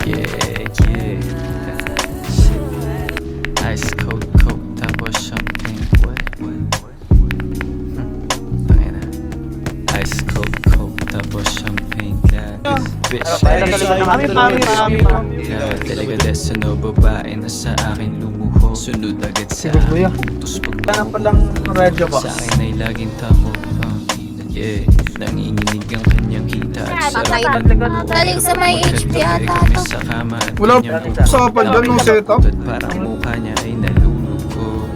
Yeah. Ice cold coke, tapos champagne. What? Tangina. Ice cold coke, tapos champagne. Glass. Bitch, delikadesa no, babae na sa akin lumuho. Sunod agad sa akin. Putos pag mabubuho. Sa akin ay laging tako. Yeah, nanginginig ang kanyang hita at sarap na lumuho. Galing sa may HP ata to. Sa kama at Wala kanyang usapan dyan ng setup. parang mukha niya ay naluluko.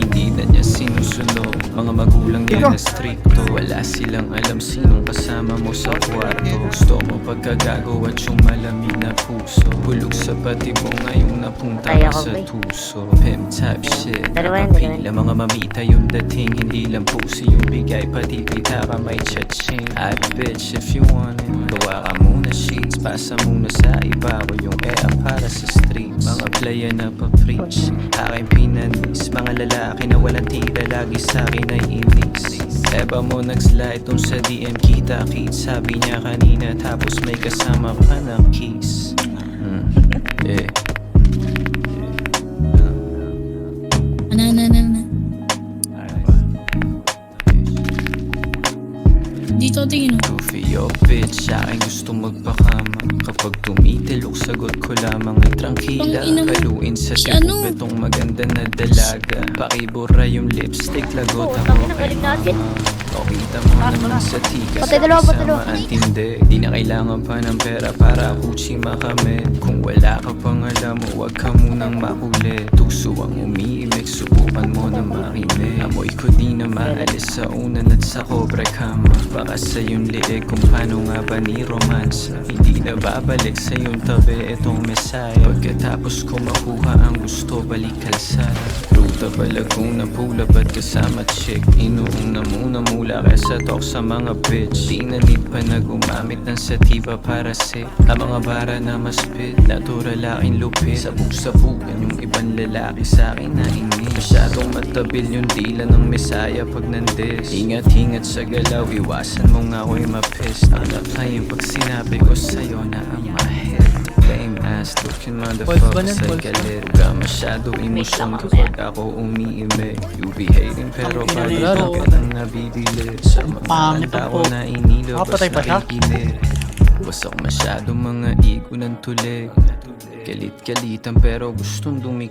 Hindi na niya sinusunod. Mga magulang niya na stricto. Wala silang alam sinong kasama mo sa kwarto. Gusto mo pagkagago at yung malamig na puso. Hulog sa pati mo ngayong napunta ka sa tuso. Pimp type shit, nakapila mga mamita yung dating. Hindi lang pusi yung bigay, pati pita ka may cha-ching. I bitch if you want it. Gawa ka muna sheets, pasa muna sa iba ko yung air para sa streets. Mga playa na pa-preach, aking pinanis. Mga lalaki na walang tira, lagi sa'kin ay inis. Eba mo nag-slide dun sa DM, kita-kit. Sabi niya kanina, tapos may kasama pa na kiss. Yeah. Dito tingin mo. Goofy yo bitch, sa'kin gusto magpakama. Kapag tumitilok, sagot ko lamang ay trangkila. Haluin sa tiyan betong maganda na dalaga. Pakibura yung lipstick, lagot ako kay mama. O kita mo naman sa tikas, sama ang tindi. Di na kailangan pa ng pera para Gucci makamit. Kung wala ka pang alam mo, wag ka munang makulit. Tukso ang umiimik, subukan mo na makinig. Amoy ko di na maalis sa unan at sa kobre kama. Baka sa yung liig kung paano nga ba ni romansa. Hindi na babalik sa yung tabi itong mesaya. Pagkatapos ko makuha ang gusto, balik kalsada. Ruta Balaguna, pula ba't kasama chick. Inuuna muna mula kesa talk sa mga bitch. Di na need pa na gumamit ng sativa para sick. Ang mga bara na maspit, natural aking lupit. Sabog-sabugan yung ibang lalaki sa'kin na inis. Masyadong matabil yung dila ng mesaya pag nandis. Ingat-ingat sa galaw, iwasan mo nga ako'y mapist. Anak na yung pag sinabi ko sa'yo na ang mahit. Lame ass looking motherfucker sa galit. Huwag ka masyado emosyon kapag ako umiimik. You be hating pero pag ka nang nabibili. Sa mga tao na inilabas na ikinit. Wasak masyado mga ego ng tulig. Galit-galitan pero gustong dumikit.